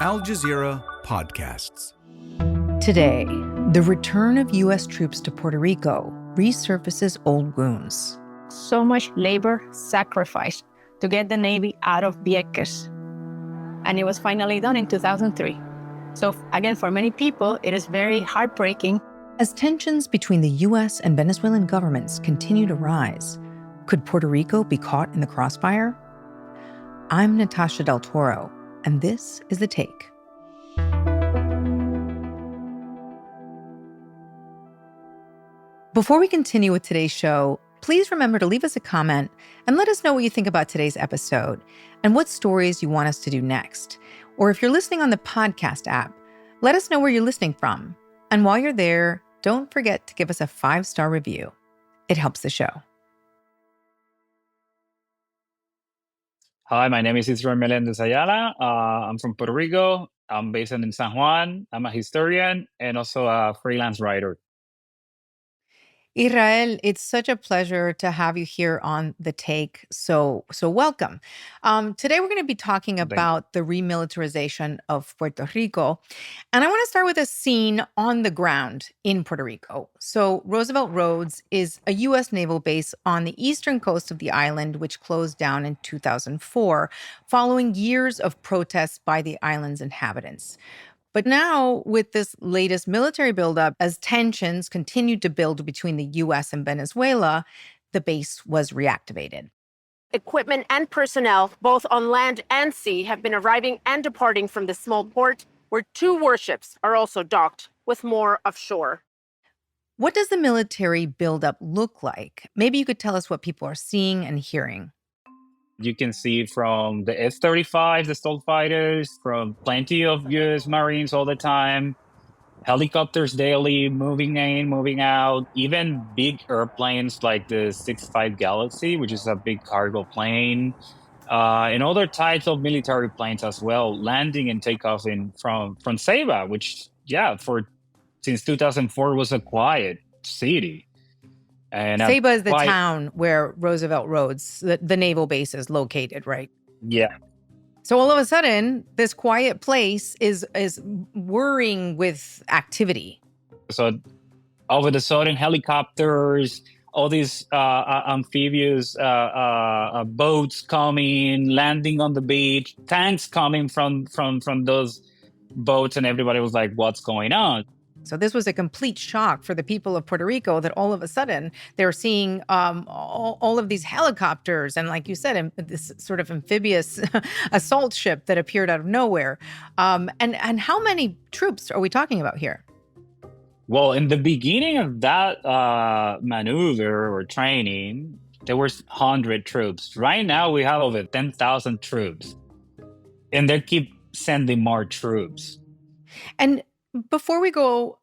Al Jazeera Podcasts. Today, the return of U.S. troops to Puerto Rico resurfaces old wounds. So much labor sacrificed to get the Navy out of Vieques. And it was finally done in 2003. So again, for many people, it is very heartbreaking. As tensions between the U.S. and Venezuelan governments continue to rise, could Puerto Rico be caught in the crossfire? I'm Natasha Del Toro, and this is The Take. Before we continue with today's show, please remember to leave us a comment and let us know what you think about today's episode and what stories you want us to do next. Or if you're listening on the podcast app, let us know where you're listening from. And while you're there, don't forget to give us a 5-star review. It helps the show. Hi, my name is Melendez Ayala. I'm from Puerto Rico. I'm based in San Juan. I'm a historian and also a freelance writer. Israel, it's such a pleasure to have you here on The Take. So welcome. Today, we're going to be talking about the remilitarization of Puerto Rico. And I want to start with a scene on the ground in Puerto Rico. So Roosevelt Roads is a U.S. naval base on the eastern coast of the island, which closed down in 2004, following years of protests by the island's inhabitants. But now, with this latest military buildup, as tensions continued to build between the U.S. and Venezuela, the base was reactivated. Equipment and personnel, both on land and sea, have been arriving and departing from the small port, where 2 warships are also docked, with more offshore. What does the military buildup look like? Maybe you could tell us what people are seeing and hearing. You can see from the F-35, the stealth fighters, from plenty of U.S. Marines all the time, helicopters daily, moving in, moving out, even big airplanes like the 6-5 Galaxy, which is a big cargo plane, and other types of military planes as well, landing and takeoff from Ceiba, which, since 2004 was a quiet city. And Ceiba is the town where Roosevelt Roads, the naval base, is located, right? Yeah. So all of a sudden, this quiet place is whirring with activity. So all of a sudden, helicopters, all these amphibious boats coming, landing on the beach, tanks coming from those boats, and everybody was like, what's going on? So this was a complete shock for the people of Puerto Rico that all of a sudden they're seeing all of these helicopters and, like you said, this sort of amphibious assault ship that appeared out of nowhere. And how many troops are we talking about here? Well, in the beginning of that maneuver or training, there was 100 troops. Right now, we have over 10,000 troops. And they keep sending more troops. And before we go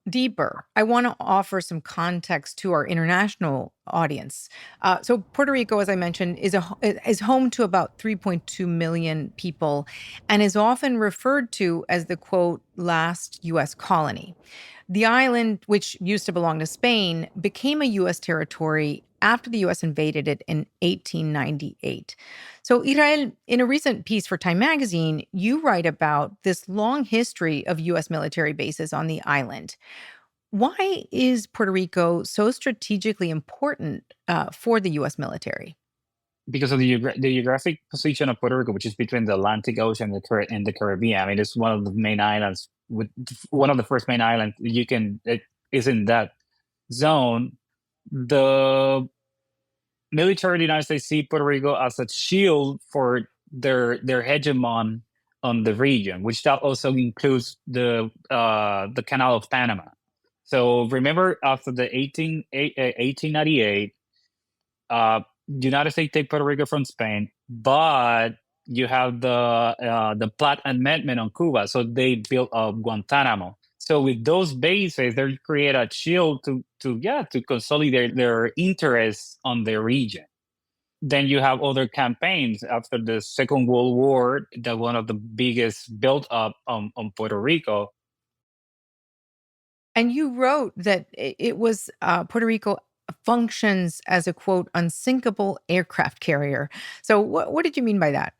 deeper, I want to offer some context to our international audience. So Puerto Rico, as I mentioned, is home to about 3.2 million people and is often referred to as the, quote, last U.S. colony. The island, which used to belong to Spain, became a U.S. territory after the U.S. invaded it in 1898. So, Israel, in a recent piece for Time magazine, you write about this long history of U.S. military bases on the island. Why is Puerto Rico so strategically important for the U.S. military? Because of the geographic position of Puerto Rico, which is between the Atlantic Ocean and the Caribbean. I mean, it's one of the main islands, one of the first main islands it is in that zone. The military of the United States see Puerto Rico as a shield for their hegemon on the region, which that also includes the Canal of Panama. So remember, after the 1898, United States take Puerto Rico from Spain, but you have the Platt Amendment on Cuba, so they built Guantanamo. So with those bases, they create a shield to consolidate their interests on the region. Then you have other campaigns after the Second World War, that one of the biggest built up on Puerto Rico. And you wrote that it was Puerto Rico functions as a, quote, unsinkable aircraft carrier. So what did you mean by that?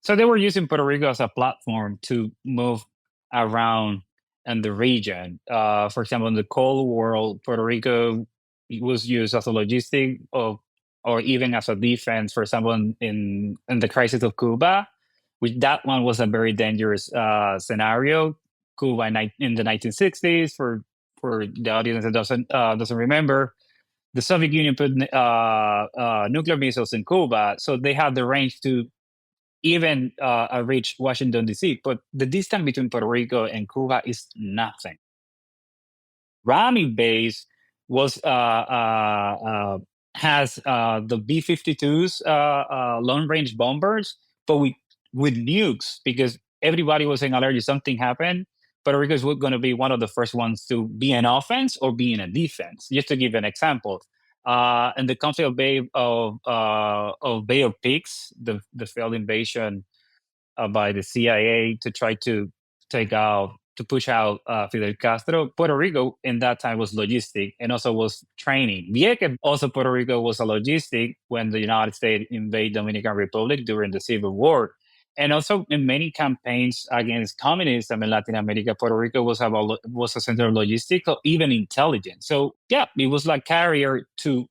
So they were using Puerto Rico as a platform to move around in the region. For example, in the Cold War, Puerto Rico was used as a logistic or even as a defense. For example, in the crisis of Cuba, which that one was a very dangerous scenario. Cuba in the 1960s, for the audience that doesn't remember, the Soviet Union put nuclear missiles in Cuba, so they had the range to even reach Washington, D.C. But the distance between Puerto Rico and Cuba is nothing. Rami base was has the B-52s, long-range bombers, but with nukes, because everybody was saying already something happened. Puerto Rico is going to be one of the first ones to be an offense or be in a defense. Just to give an example, in the conflict of Bay of Pigs, the failed invasion by the CIA to try to push out Fidel Castro. Puerto Rico in that time was logistic and also was training. Vieques, also Puerto Rico, was a logistic when the United States invaded Dominican Republic during the Civil War. And also in many campaigns against communism in Latin America, Puerto Rico was a center of logistics or even intelligence. So yeah, it was like carrier to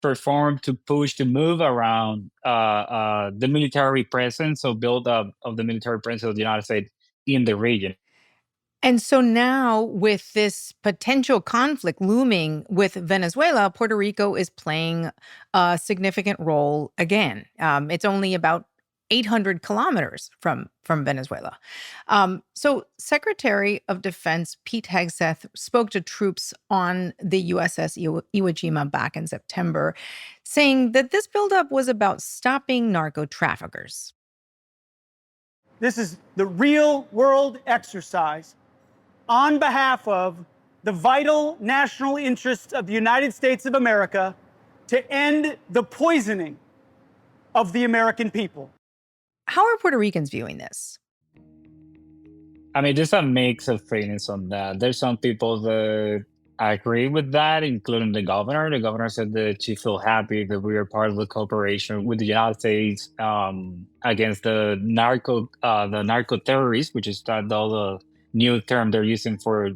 perform, to push, to move around the military presence or build up of the military presence of the United States in the region. And so now, with this potential conflict looming with Venezuela, Puerto Rico is playing a significant role again. It's only about 800 kilometers from Venezuela. So Secretary of Defense Pete Hegseth spoke to troops on the USS Iwo Jima back in September, saying that this buildup was about stopping narco traffickers. This is the real world exercise on behalf of the vital national interests of the United States of America to end the poisoning of the American people. How are Puerto Ricans viewing this? I mean, there's a mix of feelings on that. There's some people that agree with that, including the governor. The governor said that she felt happy that we are part of the cooperation with the United States against the narco terrorists, which is the new term they're using for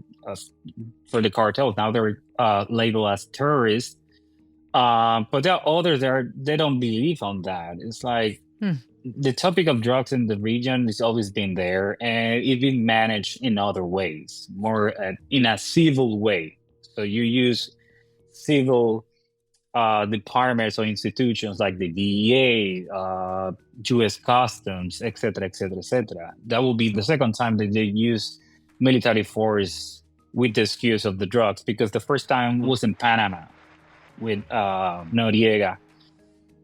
the cartels. Now they're labeled as terrorists. But there are others they don't believe on that. It's like the topic of drugs in the region has always been there, and it's been managed in other ways, more in a civil way. So you use civil departments or institutions like the DEA, U.S. Customs, etc., etc., etc. That will be the second time that they use military force with the excuse of the drugs, because the first time was in Panama with Noriega.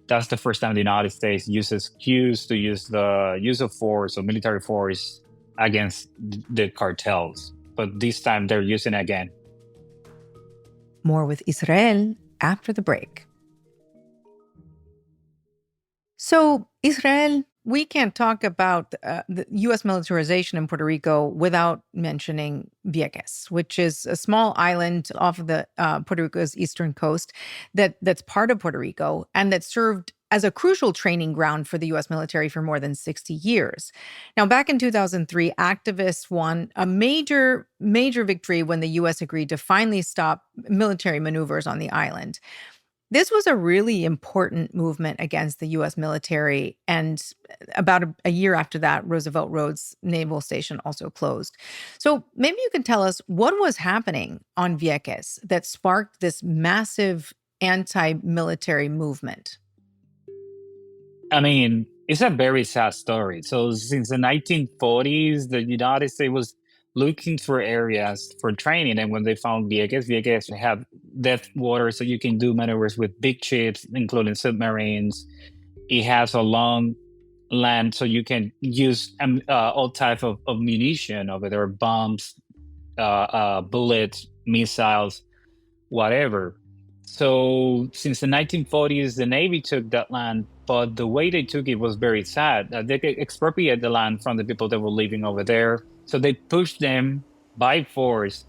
That's the first time the United States uses cues to use the use of force or military force against the cartels. But this time they're using it again. More with Israel after the break. So, Israel, we can't talk about the U.S. militarization in Puerto Rico without mentioning Vieques, which is a small island off of the Puerto Rico's eastern coast that's part of Puerto Rico and that served as a crucial training ground for the U.S. military for more than 60 years. Now, back in 2003, activists won a major victory when the U.S. agreed to finally stop military maneuvers on the island. This was a really important movement against the U.S. military, and about a year after that, Roosevelt Roads Naval Station also closed. So maybe you can tell us what was happening on Vieques that sparked this massive anti-military movement. I mean, it's a very sad story. So since the 1940s, the United States was looking for areas for training. And when they found Vieques have depth water, so you can do maneuvers with big ships, including submarines. It has a long land, so you can use all types of munition over there, bombs, bullets, missiles, whatever. So since the 1940s, the Navy took that land, but the way they took it was very sad. They expropriated the land from the people that were living over there. So they pushed them by force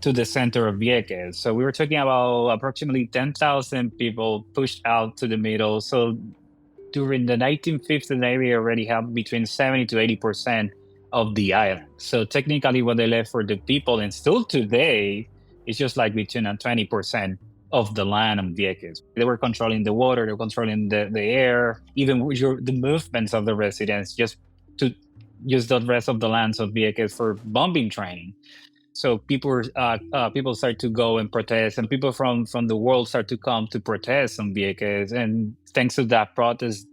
to the center of Vieques. So we were talking about approximately 10,000 people pushed out to the middle. So during the 1950s, the Navy already had between 70 to 80% of the island. So technically what they left for the people, and still today, it's just like between 20% of the land on Vieques. They were controlling the water, they were controlling the air, even the movements of the residents, just to use the rest of the lands of Vieques for bombing training. So people start to go and protest, and people from the world start to come to protest on Vieques. And thanks to that protest,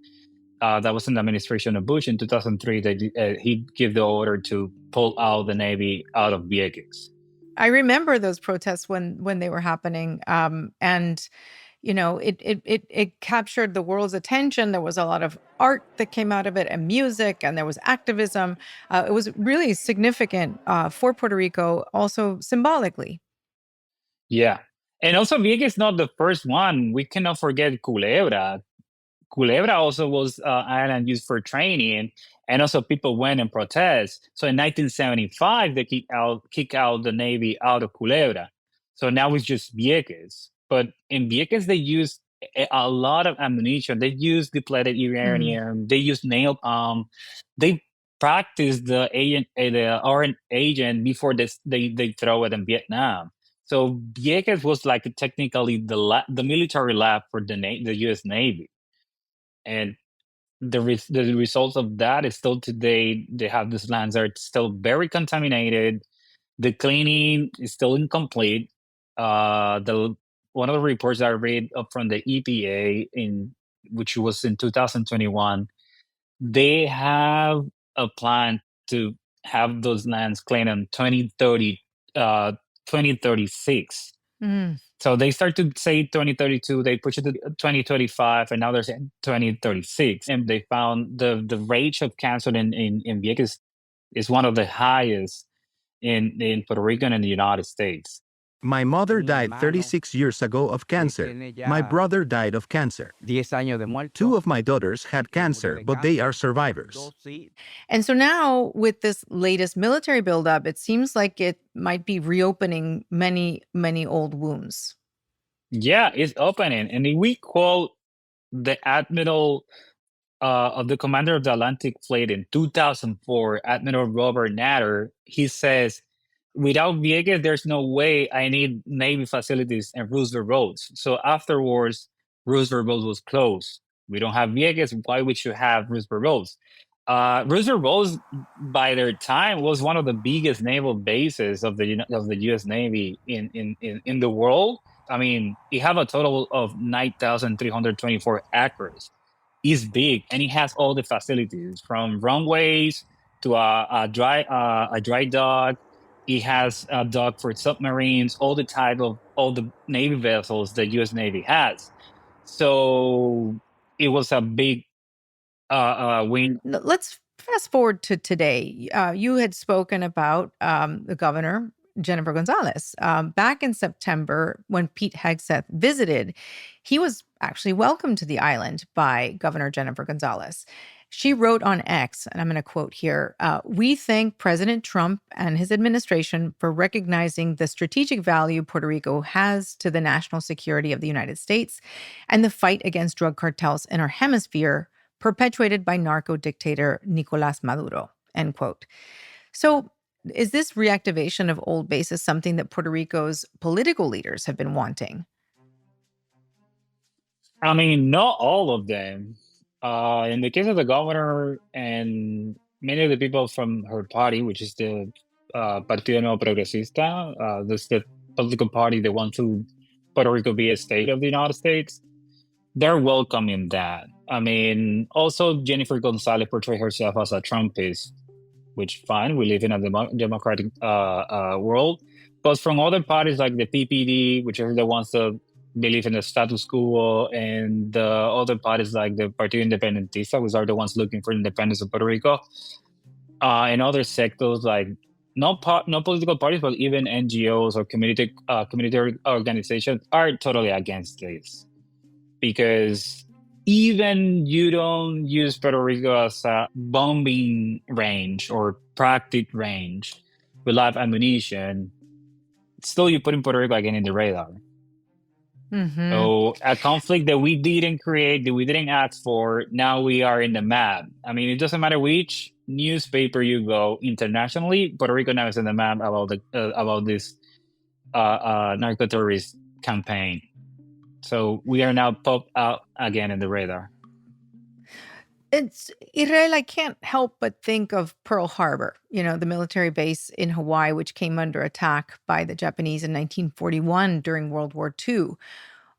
that was in the administration of Bush in 2003, that he gave the order to pull out the Navy out of Vieques. I remember those protests when they were happening, and it captured the world's attention. There was a lot of art that came out of it, and music, and there was activism. It was really significant for Puerto Rico, also symbolically. Yeah, and also Vieques is not the first one. We cannot forget Culebra. Culebra also was island used for training, and also people went and protest. So in 1975, they kick out the Navy out of Culebra. So now it's just Vieques. But in Vieques, they used a lot of ammunition. They used depleted uranium. They used nail. They practiced the orange agent before they throw it in Vietnam. So Vieques was like technically the military lab for the U.S. Navy. And the results of that is still today, they have these lands are still very contaminated. The cleaning is still incomplete. One of the reports I read up from the EPA, which was in 2021, they have a plan to have those lands cleaned in 2036. So they start to say 2032, they push it to 2035, and now they're saying 2036. And they found the rate of cancer in Vieques is one of the highest in Puerto Rico and in the United States. My mother died 36 years ago of cancer. My brother died of cancer. 2 of my daughters had cancer, but they are survivors. And so now with this latest military buildup, it seems like it might be reopening many, many old wounds. Yeah, it's opening. And if we quote the admiral of the commander of the Atlantic Fleet in 2004, Admiral Robert Natter, he says, without Vieques, there's no way I need Navy facilities and Roosevelt Roads. So afterwards, Roosevelt Roads was closed. We don't have Vieques. Why we should have Roosevelt Roads? Roosevelt Roads, by their time, was one of the biggest naval bases of the U.S. Navy in the world. I mean, it have a total of 9,324 acres. It's big, and it has all the facilities from runways to a dry dock. It has a dock for submarines, all the Navy vessels the U.S. Navy has. So it was a big win. Let's fast forward to today. You had spoken about the governor, Jennifer Gonzalez. Back in September, when Pete Hegseth visited, he was actually welcomed to the island by Governor Jennifer Gonzalez. She wrote on X, and I'm going to quote here, "We thank President Trump and his administration for recognizing the strategic value Puerto Rico has to the national security of the United States and the fight against drug cartels in our hemisphere perpetuated by narco dictator Nicolás Maduro," end quote. So is this reactivation of old bases something that Puerto Rico's political leaders have been wanting? I mean, not all of them. In the case of the governor and many of the people from her party, which is the Partido Nuevo Progresista, this the political party that wants to Puerto Rico be a state of the United States, they're welcoming that. I mean, also Jennifer Gonzalez portrayed herself as a Trumpist, which fine, we live in a democratic world. But from other parties like the PPD, which are the ones that believe in the status quo, and the other parties like the Partido Independentista, which are the ones looking for independence of Puerto Rico, and other sectors like no political parties, but even NGOs or community organizations are totally against this, because even you don't use Puerto Rico as a bombing range or practice range with live ammunition, still you put in Puerto Rico again in the radar. So a conflict that we didn't create, that we didn't ask for, now we are in the map. I mean, it doesn't matter which newspaper you go internationally, Puerto Rico now is in the map about this narco terrorist campaign. So we are now popped out again in the radar. It's Israel. I can't help but think of Pearl Harbor, the military base in Hawaii, which came under attack by the Japanese in 1941 during World War II.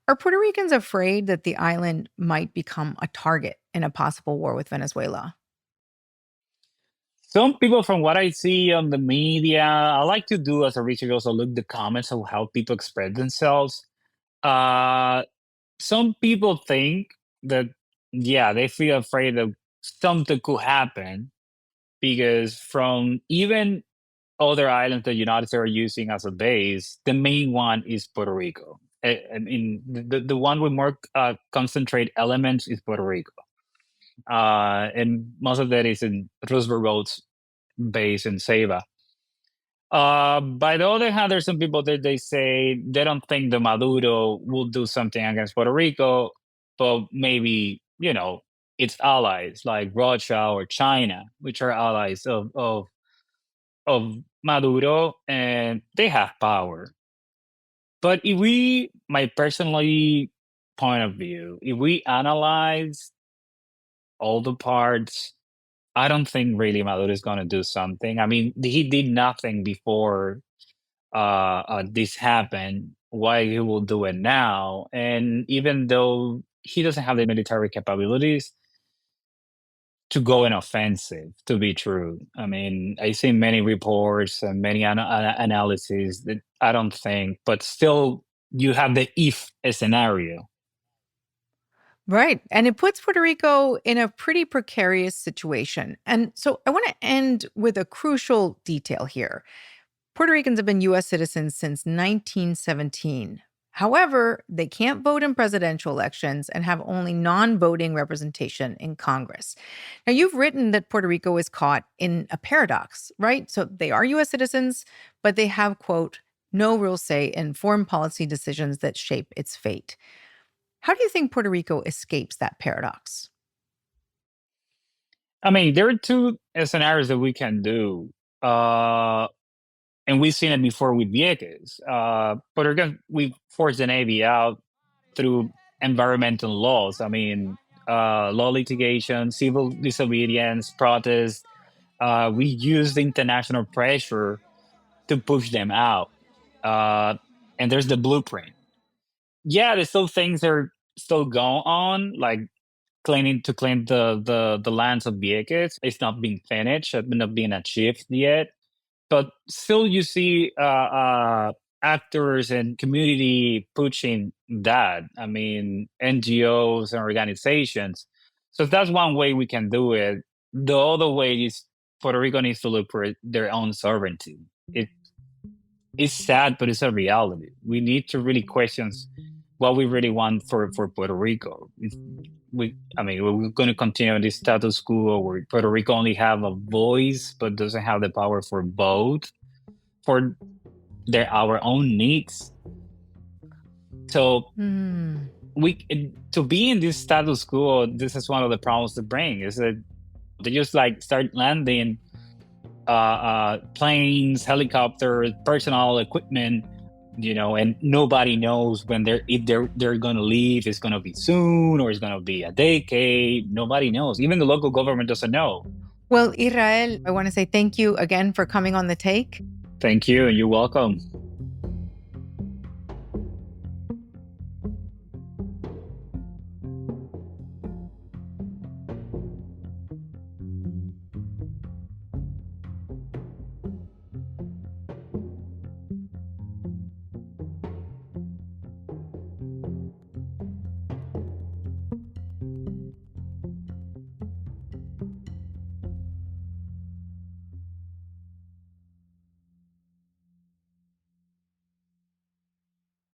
Are Puerto Ricans afraid that the island might become a target in a possible war with Venezuela? Some people, from what I see on the media, I like to do as a researcher also look the comments of how people express themselves. Some people think that, they feel afraid that something could happen because from even other islands that the United States are using as a base, the main one is Puerto Rico. I mean, the one with more concentrate elements is Puerto Rico. And most of that is in Roosevelt Road's base in Ceiba. By the other hand, there's some people that they say they don't think the Maduro will do something against Puerto Rico, but maybe, its allies like Russia or China, which are allies of Maduro, and they have power. But if my personally point of view, if we analyze all the parts, I don't think really Maduro is going to do something. I mean, he did nothing before this happened. Why he will do it now? And even though he doesn't have the military capabilities to go in offensive, to be true. I mean, I see many reports and many analyses that I don't think, but still you have the if scenario. Right. And it puts Puerto Rico in a pretty precarious situation. And so I want to end with a crucial detail here. Puerto Ricans have been U.S. citizens since 1917. However, they can't vote in presidential elections and have only non-voting representation in Congress. Now, you've written that Puerto Rico is caught in a paradox, right? So they are U.S. citizens, but they have, quote, no real say in foreign policy decisions that shape its fate. How do you think Puerto Rico escapes that paradox? I mean, there are two scenarios that we can do. And we've seen it before with Vieques. Puerto Rico, we forced the Navy out through environmental laws. I mean, law litigation, civil disobedience, protests. We used international pressure to push them out. And there's the blueprint. Yeah, there's still things that are still going on, like claim the lands of Vieques. It's not being finished, not being achieved yet. But still, you see actors and community pushing that. I mean, NGOs and organizations. So that's one way we can do it. The other way is Puerto Rico needs to look for their own sovereignty. It's sad, but it's a reality. We need to really question what we really want for Puerto Rico. We're going to continue in this status quo where Puerto Rico only have a voice but doesn't have the power for vote for our own needs. So to be in this status quo, this is one of the problems to bring, is that they just start landing planes, helicopters, personal equipment, and nobody knows if they're going to leave. It's going to be soon or it's going to be a decade. Nobody knows. Even the local government doesn't know. Well, Israel, I want to say thank you again for coming on The Take. Thank you, and you're welcome.